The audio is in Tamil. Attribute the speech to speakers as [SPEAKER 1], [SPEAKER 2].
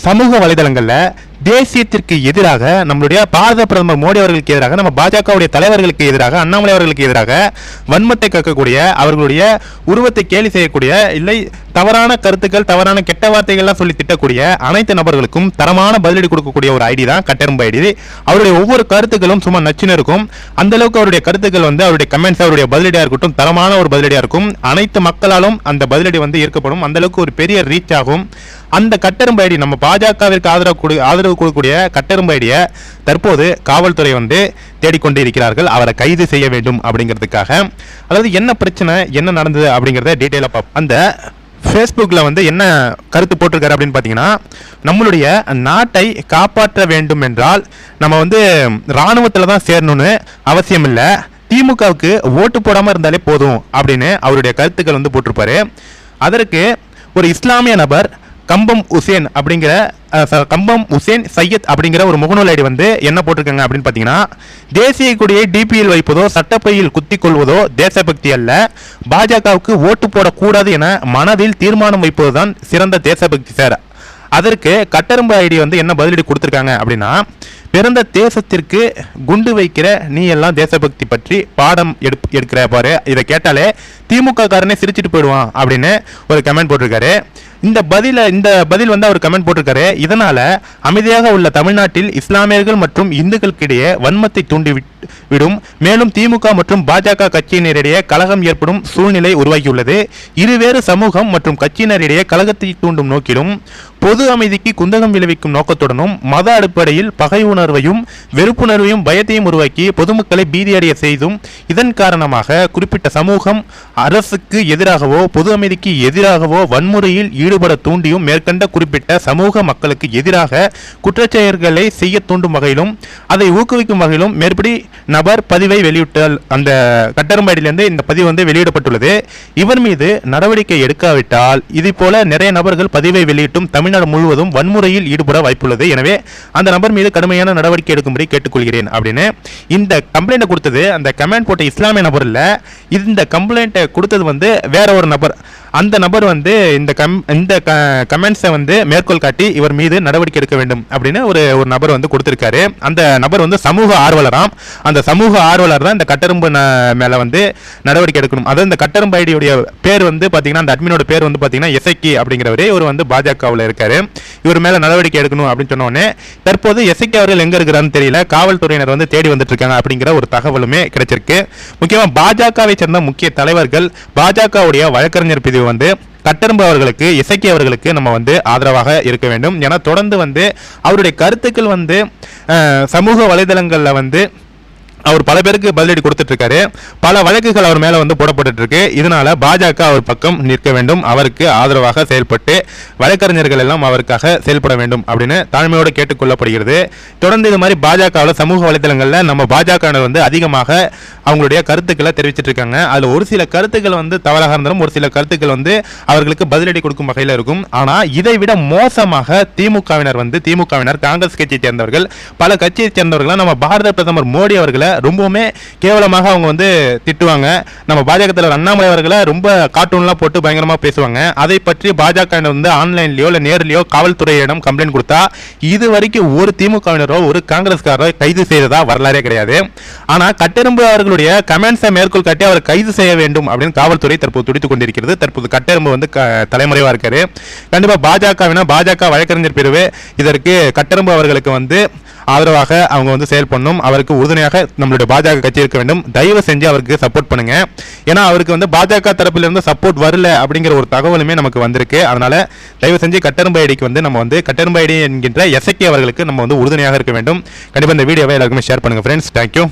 [SPEAKER 1] சமூக வலைதளங்கள்ல தேசியத்திற்கு எதிராக நம்மளுடைய பாரத பிரதமர் மோடி அவர்களுக்கு எதிராக நம்ம பாஜகவுடைய தலைவர்களுக்கு எதிராக அண்ணாமலை அவர்களுக்கு எதிராக வன்மத்தை கக்கக்கூடிய அவர்களுடைய உருவத்தை கேலி செய்யக்கூடிய இல்லை தவறான கருத்துக்கள் தவறான கெட்ட வார்த்தைகள்லாம் சொல்லி திட்டக்கூடிய அனைத்து நபர்களுக்கும் தரமான பதிலடி கொடுக்கக்கூடிய ஒரு ஐடி தான் கட்டெரும்பு ஐடி. அவருடைய ஒவ்வொரு கருத்துக்களும் சும்மா நச்சுன்னு இருக்கும். அந்த அளவுக்கு அவருடைய கருத்துக்கள் அவருடைய கமெண்ட்ஸ் அவருடைய பதிலடியா இருக்கட்டும் தரமான ஒரு பதிலடியா இருக்கும். அனைத்து மக்களாலும் அந்த பதிலடி ஈர்க்கப்படும். அந்த அளவுக்கு ஒரு பெரிய ரீச் ஆகும். அந்த கட்டெரும்பு ஐடி நம்ம பாஜகவிற்கு ஆதரவு கொடுக்கக்கூடிய கட்டெரும்பு ஐடியை தற்போது காவல்துறை தேடிக்கொண்டு இருக்கிறார்கள். அவரை கைது செய்ய வேண்டும் அப்படிங்கிறதுக்காக. அதாவது என்ன பிரச்சனை என்ன நடந்தது அப்படிங்கிறத டீட்டெயிலாக பார்ப்போம். அந்த ஃபேஸ்புக்கில் என்ன கருத்து போட்டிருக்காரு அப்படின்னு பார்த்தீங்கன்னா, நம்மளுடைய நாட்டை காப்பாற்ற வேண்டும் என்றால் நம்ம இராணுவத்தில் தான் சேரணும்னு அவசியம் இல்லை, திமுகவுக்கு ஓட்டு போடாமல் இருந்தாலே போதும் அப்படின்னு அவருடைய கருத்துக்கள் போட்டிருப்பாரு. அதற்கு ஒரு இஸ்லாமிய நபர் கம்பம் உசேன் சையத் அப்படிங்கிற ஒரு முகநூல் ஐடி என்ன போட்டிருக்காங்க அப்படின்னு பார்த்தீங்கன்னா, தேசிய கொடியை டிபியில் வைப்பதோ சட்டப்பையில் குத்திக் கொள்வதோ தேசபக்தி அல்ல, பாஜகவுக்கு ஓட்டு போடக்கூடாது என மனதில் தீர்மானம் வைப்பதுதான் சிறந்த தேசபக்தி சார். அதற்கு கட்டெரும்பு ஐடி என்ன பதிலடி கொடுத்துருக்காங்க அப்படின்னா, பிறந்த தேசத்திற்கு குண்டு வைக்கிற நீ எல்லாம் தேசபக்தி பற்றி பாடம் எடுக்கிற பாரு, இதை கேட்டாலே திமுக காரனே சிரிச்சிட்டு போயிடுவான் அப்படின்னு ஒரு கமெண்ட் போட்டிருக்காரு. இந்த பதில் அவர் கமெண்ட் போட்டிருக்காரு. இதனால அமைதியாக உள்ள தமிழ்நாட்டில் இஸ்லாமியர்கள் மற்றும் இந்துக்களுக்கிடையே வன்மத்தை தூண்டிவிடும். மேலும் திமுக மற்றும் பாஜக கட்சியினரிடையே கலகம் ஏற்படும் சூழ்நிலை உருவாகியுள்ளது. இருவேறு சமூகம் மற்றும் கட்சியினரிடையே கலகத்தை தூண்டும் நோக்கிலும் பொது அமைதிக்கு குந்தகம் விளைவிக்கும் நோக்கத்துடனும் மத அடிப்படையில் பகை உணர்வையும் வெறுப்புணர்வையும் பயத்தையும் உருவாக்கி பொதுமக்களை பீதியடைய செய்தும் இதன் காரணமாக குறிப்பிட்ட சமூகம் அரசுக்கு எதிராகவோ பொது அமைதிக்கு எதிராகவோ வன்முறையில் ஈடுபட தூண்டியும் மேற்கண்ட குறிப்பிட்ட சமூக மக்களுக்கு எதிராக குற்றச்செயல்களை செய்ய தூண்டும் வகையிலும் அதை ஊக்குவிக்கும் வகையிலும் மேற்படி நபர் பதிவை வெளியிட்டால் அந்த கட்டெரும்பு ஐடியிலிருந்து இந்த பதிவு வெளியிடப்பட்டுள்ளது. இவர் மீது நடவடிக்கை எடுக்காவிட்டால் இது போல நிறைய நபர்கள் பதிவை வெளியிட்டும் தமிழ்நாடு முழுவதும் வன்முறையில் ஈடுபட வாய்ப்புள்ளது. எனவே அந்த நபர் மீது கடுமையான நடவடிக்கை எடுக்கும்படி கேட்டுக்கொள்கிறேன் அப்படின்னு இந்த கம்ப்ளைண்ட் கொடுத்தது அந்த கமெண்ட் போட்ட இஸ்லாமிய நபர் இல்ல. இந்த கம்ப்ளைண்ட் கொடுத்தது வேற ஒரு நபர். அந்த நபர் இந்த கமெண்ட்ஸை மேற்கோள் காட்டி இவர் மீது நடவடிக்கை எடுக்க வேண்டும் அப்படின்னு ஒரு நபர் கொடுத்திருக்காரு. அந்த நபர் சமூக ஆர்வலராம். அந்த சமூக ஆர்வலர் தான் இந்த கட்டெரும்பு மேல நடவடிக்கை எடுக்கணும். அதாவது இந்த கட்டெரும்பு ஐடியோடைய பேர் பாத்தீங்கன்னா அந்த அட்மினோட பேர் பாத்தீங்கன்னா எசக்கி அப்படிங்கிறவரே இவர் பாஜகவில் இருக்காரு. இவர் மேல நடவடிக்கை எடுக்கணும் அப்படின்னு சொன்ன உடனே தற்போது எசக்கி அவர்கள் எங்க இருக்கிறான்னு தெரியல, காவல்துறையினர் தேடி வந்துட்டு இருக்காங்க அப்படிங்கிற ஒரு தகவலுமே கிடைச்சிருக்கு. முக்கியமா பாஜகவை சேர்ந்த முக்கிய தலைவர்கள் பாஜகவுடைய வழக்கறிஞர் பிரிவு கட்டெரும்பு அவர்களுக்கு இசக்கி அவர்களுக்கு நம்ம ஆதரவாக இருக்க வேண்டும். ஏன்னா தொடர்ந்து அவருடைய கருத்துக்கள் சமூக வலைதளங்கள்ல அவர் பல பேருக்கு பதிலடி கொடுத்துட்டு இருக்காரு. பல வழக்குகள் அவர் மேல போடப்பட்டு இருக்கு. இதனால பாஜக அவர் பக்கம் நிற்க வேண்டும், அவருக்கு ஆதரவாக செயல்பட்டு வழக்கறிஞர்கள் எல்லாம் அவருக்காக செயல்பட வேண்டும் அப்படின்னு தாழ்மையோடு கேட்டுக்கொள்ளப்படுகிறது. தொடர்ந்து இது மாதிரி பாஜகவில் சமூக வலைதளங்கள்ல நம்ம பாஜக அதிகமாக அவங்களுடைய கருத்துக்களை தெரிவிச்சிட்டு இருக்காங்க. அதுல ஒரு சில கருத்துக்கள் தவறாக இருந்தாலும் ஒரு சில கருத்துக்கள் அவர்களுக்கு பதிலடி கொடுக்கும் வகையில் இருக்கும். ஆனா இதை விட மோசமாக திமுகவினர் காங்கிரஸ் கட்சியை சேர்ந்தவர்கள் பல கட்சியை சேர்ந்தவர்கள் நம்ம பாரத பிரதமர் மோடி அவர்களை ரொம்பவுமே கேவலமாக அவங்க திட்டுவாங்க. நம்ம பாஜக தலைவர் அண்ணாமலை அவர்களை ரொம்ப கார்ட்டூன்லாம் போட்டு பயங்கரமா பேசுவாங்க. அதை பற்றி பாஜக ஆன்லைன்லயோ இல்ல நேரிலேயோ காவல்துறையிடம் கம்ப்ளைண்ட் கொடுத்தா இது வரைக்கும் ஒரு திமுகவினரோ ஒரு காங்கிரஸ்காரோ கைது செய்ததா வரலாறே கிடையாது. ஆனா கட்டெரும்பு அவர்களுடைய கமெண்ட்ஸை மேற்கோள் காட்டி அவர் கைது செய்ய வேண்டும் அப்படின்னு காவல்துறை தற்போது துடித்துக் கொண்டிருக்கிறது. தற்போது கட்டெரும்பு தலைமறைவா இருக்காரு. கண்டிப்பா பாஜக வழக்கறிஞர் பிரிவு இதற்கு கட்டெரும்பு அவர்களுக்கு ஆதரவாக அவங்க செயல்படணும். அவருக்கு உறுதுணையாக நம்மளுடைய பாஜக கட்சி இருக்க வேண்டும். தயவு செஞ்சு அவருக்கு சப்போர்ட் பண்ணுங்க. ஏன்னா அவருக்கு பாஜக தரப்பிலிருந்து சப்போர்ட் வரல அப்படிங்கிற ஒரு தகவலுமே நமக்கு வந்திருக்கு. அதனால தயவு செஞ்சு கட்டெரும்பு ஐடிக்கு நம்ம கட்டெரும்பு ஐடி என்கின்ற எசக்கி அவர்களுக்கு நம்ம உறுதுணையாக இருக்க வேண்டும். கண்டிப்பா இந்த வீடியோவை எல்லாருக்குமே ஷேர் பண்ணுங்க ஃப்ரெண்ட்ஸ். தேங்க்யூ.